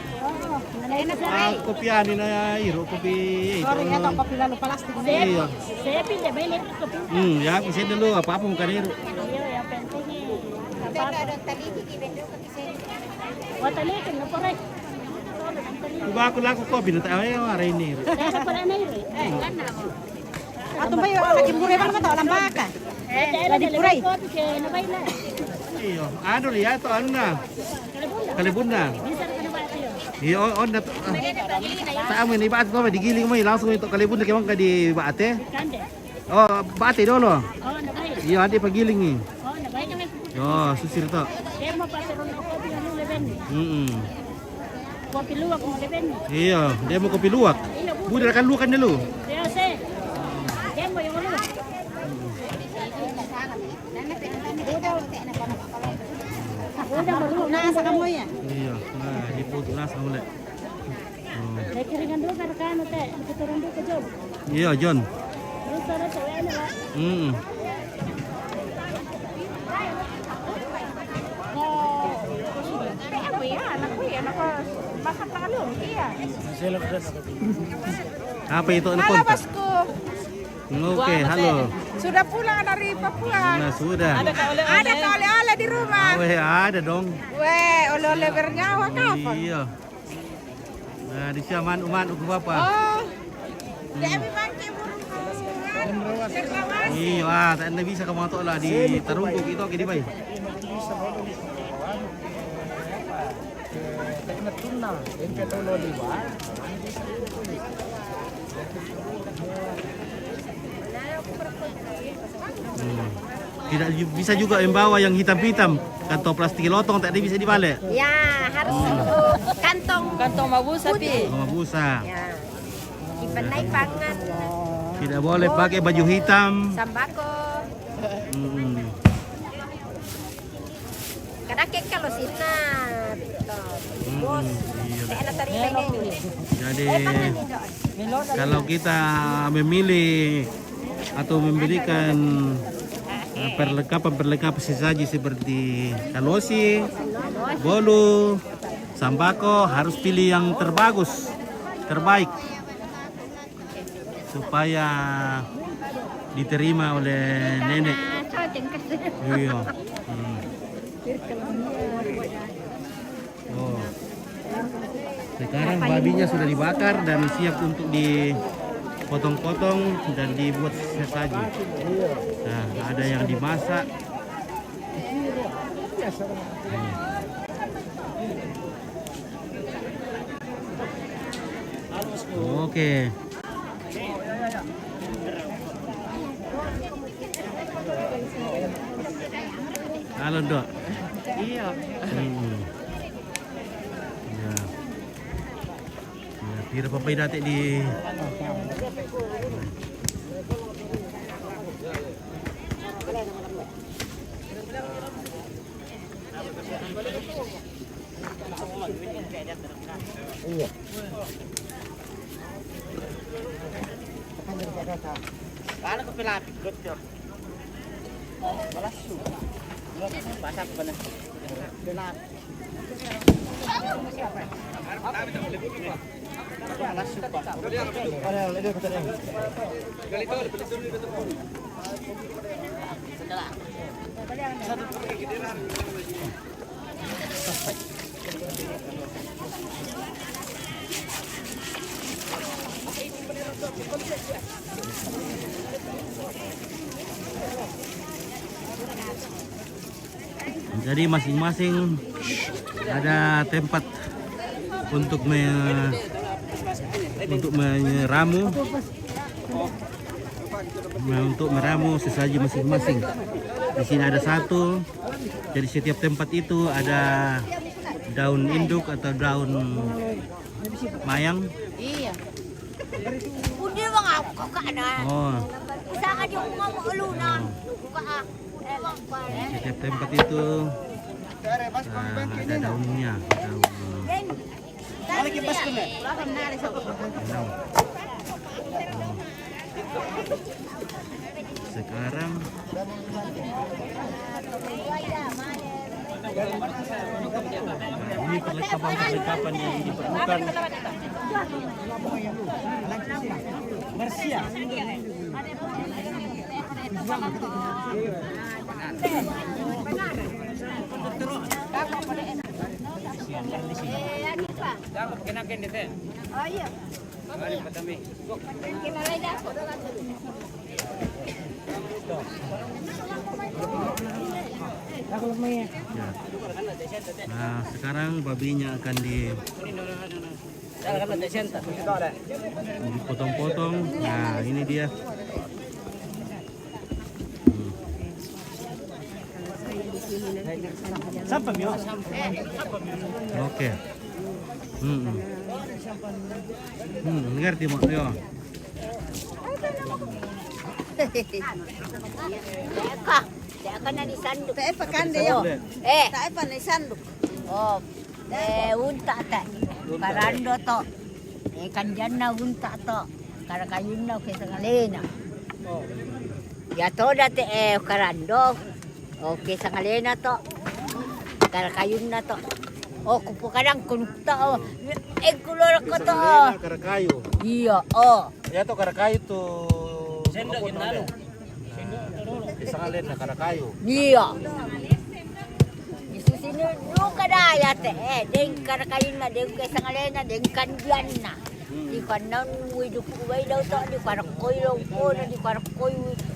S8: Oh,
S1: Kopya ni na iro kopi.
S3: Sorry eta kopi lalu plastik.
S1: Iya.
S8: saya pindah balik ko pindah.
S1: Ya, kasi dulu apa mo kaniro.
S8: Iyo yang penting ni. Watalikin na pare.
S1: Kuba ako lang ko kopi na tayo aray ni ri.
S8: Saya pala na rin.
S3: Atau bayo lagi mure bang to lambaka.
S8: Daerah di Puray. Ke na bayla.
S1: Iyo, ano ri ato ano na. Kalibun na.
S8: Bisa ka na ba tayo?
S1: Iyo, on na. Sa amin ibaat ko digiling mo langsung ito kalibun na kemang ka di baate.
S8: Kande.
S1: Oh, baate dolo.
S8: Oh, na bay.
S1: Iyo, adi pagiling ni.
S8: Oh, na bay kami.
S1: Yo, susir to.
S8: Kaya mo pa pero no kopi ano leben. Kopi luwak mo leben.
S1: Iya, dia mau kopi luwak. Budal kan luwakan dulu.
S8: Kaya se. Kaya mo yung luwak. Udah baru
S3: Nasa kamu ya.
S1: Iya, nah diputu nasa mulai.
S8: May kiringan doon para kano te. Nagtuturun doon ka job.
S1: Iya, John.
S8: Yung sana sa ano ba?
S3: Apa ya anakku ya anak makan lalu iya.
S1: Apa itu
S3: Halo
S1: kontak?
S3: bosku.
S1: Oke, halo.
S3: Sudah pulang dari Papua.
S1: Nah, sudah.
S3: Ada oleh-oleh di rumah.
S1: Weh, ada dong.
S3: Weh, oleh-oleh bernyawa apa?
S1: Iya. Nah, di siaman umat uku apa?
S3: Oh. Demi bangke burung.
S1: Iya, ah, tak ada bisa kamu atok lah di Tarungkuk itu oke di bay. Tidak bisa juga membawa yang hitam-hitam. kantong plastik lotong tak bisa dibalik.
S3: Ya, harus kantong
S2: mabusa pi.
S1: Busa.
S3: ya. Dibenai pangan,
S1: Tidak boleh pakai baju hitam.
S3: sambako.
S1: Hmm.
S3: Kadake kalau sina, bos.
S1: Iya.
S3: Saya nak tarik ini.
S1: Jadi kalau kita memilih atau memberikan perlengkapan sesaji seperti kalosi, bolu, sambako, harus pilih yang terbaik supaya diterima oleh nenek. Iya. Oh. Sekarang babinya sudah dibakar dan siap untuk dipotong-potong dan dibuat sesaji. Nah, ada yang dimasak. Oke. Halo, Dok.
S7: Iya.
S1: Ya. Ya, tira papai datik di
S7: Paano ko pilapit, doktor? Malasu. Pasap ko na. Malasu pa.
S1: Jadi masing-masing ada tempat untuk meramu sesaji masing-masing. Di sini ada satu. Jadi setiap tempat itu ada daun induk atau daun mayang.
S3: Iya. Udah bang aku ada.
S1: Oh.
S3: Bisa aja ngomong ulunan. Buka
S1: Setiap tempat itu ada daunnya. Sekarang ini perlengkapan yang diperlukan.
S3: Oh iya.
S1: Nah, sekarang babinya akan dipotong-potong. Nah, ini dia. Oke. Ngerti mo? Yo.
S3: Teka na di sandok. Teka kan yo. Teka na sandok. Oh. Unta ta. Parando to. Kanjan na unta to. Karakayun na kay sangalena. Ya to dati karando. Okay sangalena to. Karakayun na to. Oh, kupo kadang kunta. Kulor ko to.
S1: Karakayo.
S3: Iya, oh.
S1: Ya to karakayo to. Sendok ginalo. Isang alin na karakayo.
S3: Iya. Isusino no kadaya te deng karakayin na deng isang alin na deng kandian na. Di kanan widu kuway daw to di karakoy lo ko na di karakoy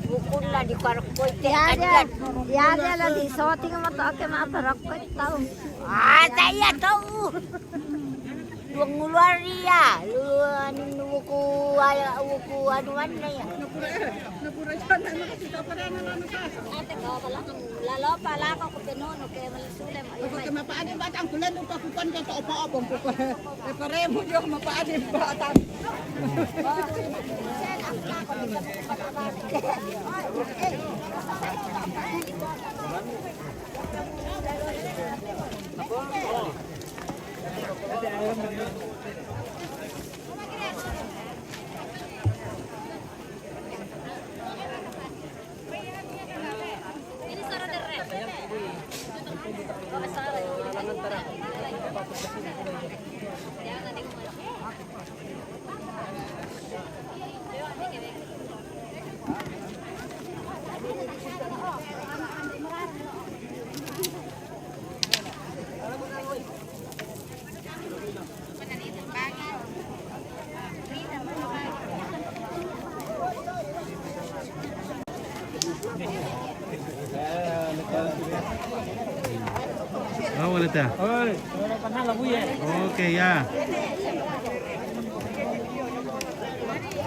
S3: bukun na di karakoy te kandian. Ya la di soting mo to ke ma parakoy tao. Ah, saya tahu. Dua nguluan dia, lu wuku anuan na ya.
S8: Napura siya na nakasita pa rin na
S3: Ate ko pala lalo pala ko pinono kay malusule mo.
S8: Pagka mapaadi ba ang kulan ng pakupan ka sa opa-opong ko. Paremo yung mapaadi ba atan.
S1: Wala ta. Oke ya.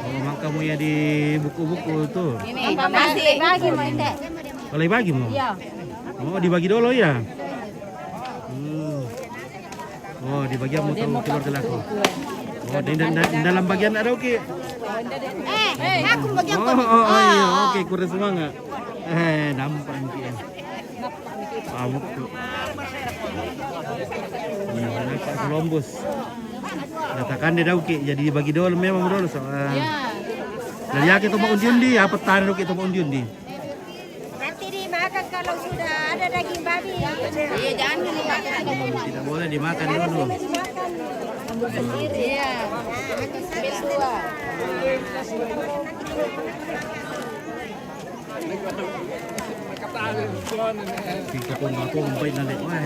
S1: Oh, mangka mo ya di buku-buku tuh.
S2: Ini masih bagi mau ini.
S1: Kalau dibagi mau?
S2: Iya.
S1: Oh, dibagi dulu ya. Oh, dibagi mau tahu keluarga aku. Oh, di dalam bagian ada oke.
S3: Aku bagian
S1: Oh, iya, oke, kurang semangat. Nampak nih. Pamuk tuh. Iya, nampak Columbus. Katakan dia dah oke, jadi dibagi dulu memang dulu soal. Dari ya kita mau undi, apa taruh kita mau undi.
S3: Nanti dimakan kalau sudah ada daging babi.
S2: Iya, jangan dimakan.
S1: Tidak boleh dimakan dulu.
S2: Iya. Betua.
S1: Kita pun aku umpait nanti. Wah.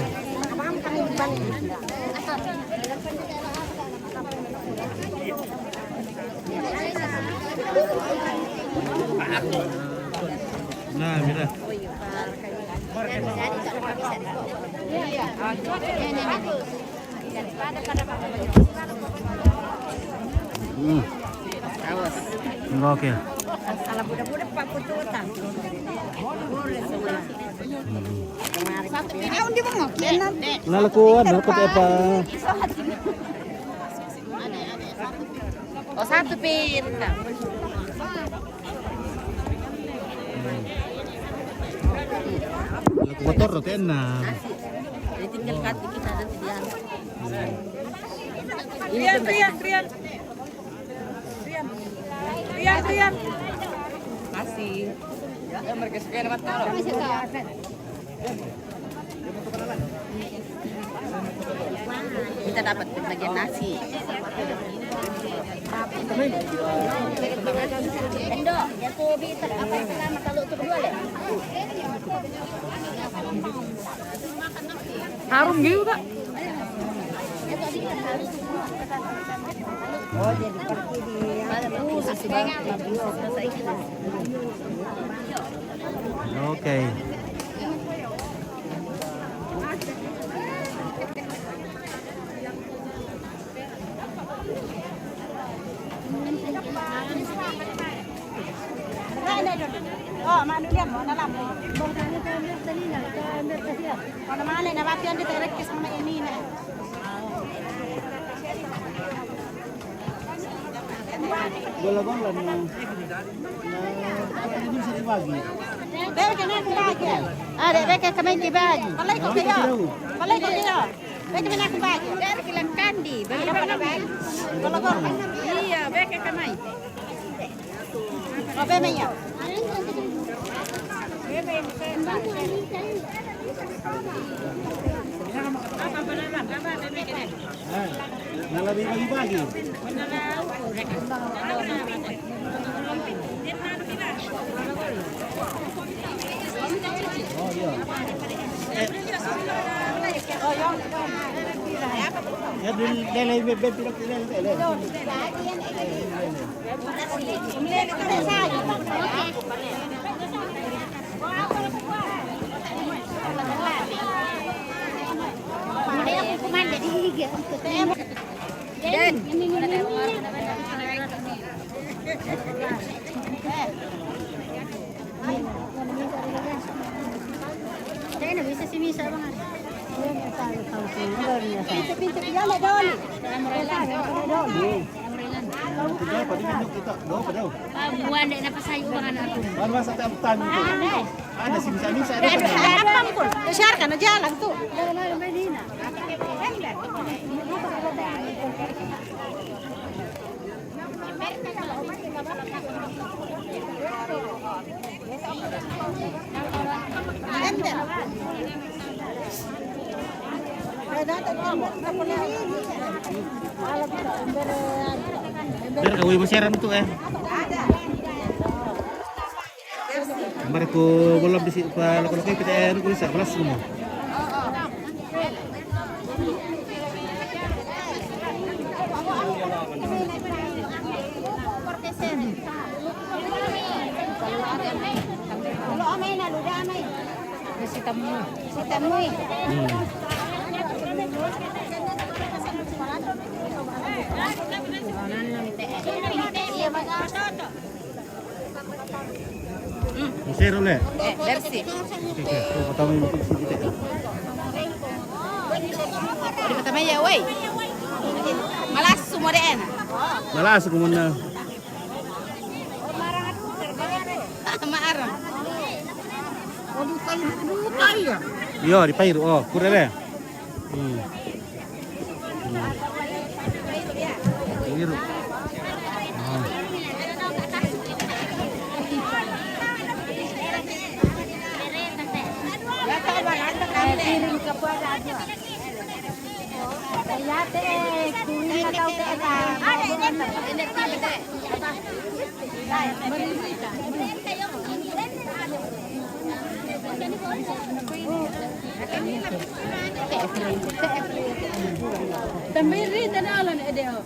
S1: Nah, mira. Oke.
S3: Salah budak-budak Pak Pututan. Undi mo.
S1: Nalakuan, nalakot apa?
S2: Oh, satu pir.
S1: Laku kotor tuh enak.
S2: Jadi tinggal kaki kita nanti dia.
S7: Rian. Masih. Ya, mereka sekian dapat tolong.
S2: Kita dapat bagian nasi.
S3: Endo, ya tuh bisa apa yang selama kalau untuk dua le.
S2: Harum juga.
S3: Oh, jadi pergi di
S1: Oke.
S8: Oh, mana dia mau dalam. Mana mana na bagian di terek sama ini na.
S1: Bola-bola na ini bisa dibagi.
S8: Dek kena aku bagi. Ah, dek kami dibagi. Palai ko dia. Palai ko dia. Dek kena aku bagi.
S2: Dari kilang kandi, bagi apa bagi? Iya, bagi kami.
S8: Oh, bebe ya.
S1: Nalabing bagi-bagi. Oh iya. Ya dele bebe tidak dele.
S2: Den.
S3: Kaya bisa si Misa bang. Pintu-pintu dia lah dol.
S8: Buan dek napa sayu bang anak tu.
S3: Ada apa pun? Siarkan aja jalan tuh.
S1: Biar kau masyaran tuh Kemarin ku belum di kalau PTN ku bisa belas semua.
S3: Kalau amay na, luda amay.
S2: Si Tamu.
S1: Masyaran le.
S2: Bersih.
S1: Oke, tuh pertama ini kita.
S2: Di kata meja, woi. Malas semua deh.
S1: Malas aku mana.
S2: Marah.
S1: Yo di pair. Oh, kurang le. Biru.
S3: Piring ka po aja. Kaya kuwi na daw ta.
S8: Tambiri tanalon edeo.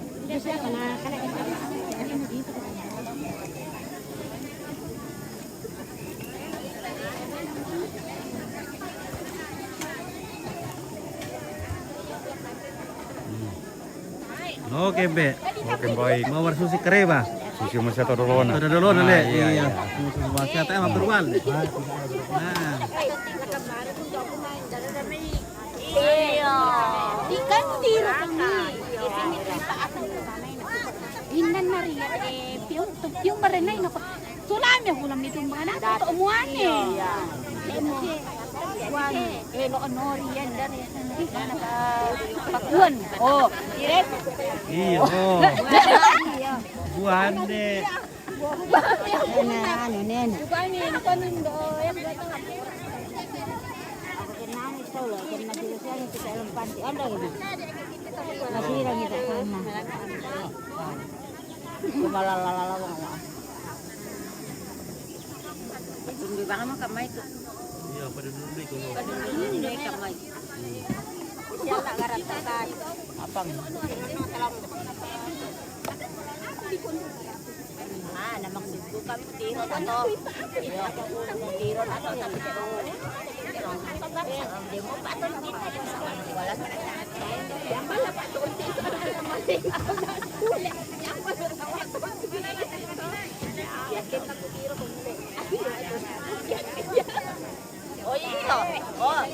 S1: Oke, Be.
S5: Oke baik.
S1: Mau susi kere ba?
S5: Susi masih atau dolona.
S1: Ada dulu le.
S5: Iya.
S1: Susi kata mah berual. Nah.
S3: Ikan tiro kami. Inan Maria piung marenay nako. Sulami hulam nito mga nato to umuane. Wan elo onori yan dari pakuan. Oh, direct.
S1: Iya. Buan deh.
S3: Ano nen.
S8: Bukanin kanin do yang datang.
S3: Kenang ito lo, kena dilusian kita alam panti ada gitu. Masira kita sana. Kumalalala wala.
S2: Tunggu banget mau kamai tuh.
S1: Iya, pada dulu deh kalau.
S2: Ini kamai. Siapa garap takai?
S1: Apang.
S2: Na maksudku kami tiro tato. Iya, tiro tato tapi demo patun kita wala yang bala patun oh iya oh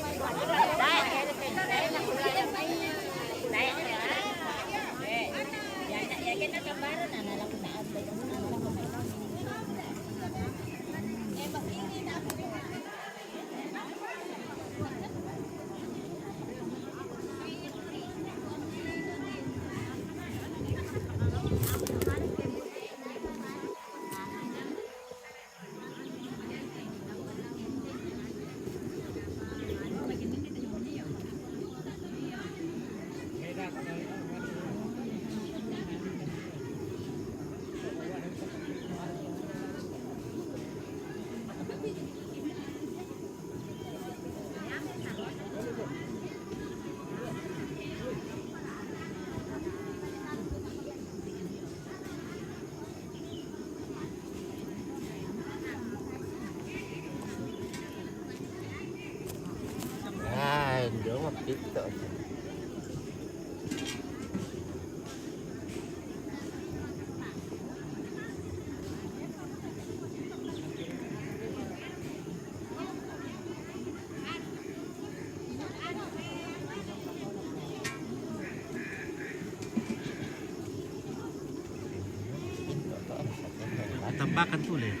S1: tambakan tuh le.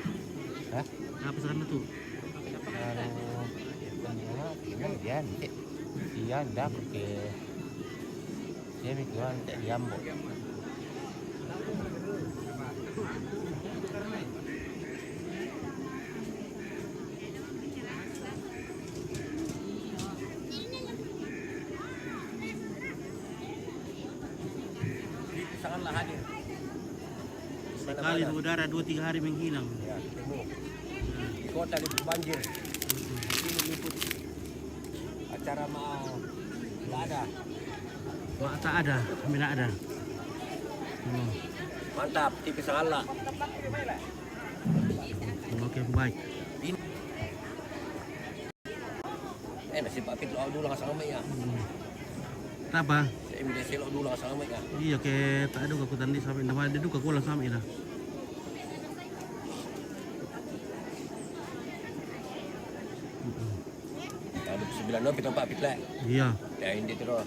S4: Hah?
S1: Apa sana tuh?
S5: Yan, yan dah ke dia tuan tak diambo.
S7: Sangatlah hadir.
S1: Sekali udara 2-3 hari menghilang.
S7: Ya, temu. Di kota di banjir. Ini liput. Acara mau tidak ada.
S1: Wah, tak ada, kami tak ada.
S7: Mantap, tipis sangatlah.
S1: Oke, baik.
S7: Nasib Pak Pit lo dulu lang sa kamay ah.
S1: Apa?
S7: Sa MDC lo dulu lang sa kamay ah.
S1: Iya, ke tak ada aku tadi sampai nama dia duka kulang sampai lah.
S7: Kalau 9 no pitong Pak Pit lah.
S1: Iya.
S7: Ya hindi tiro.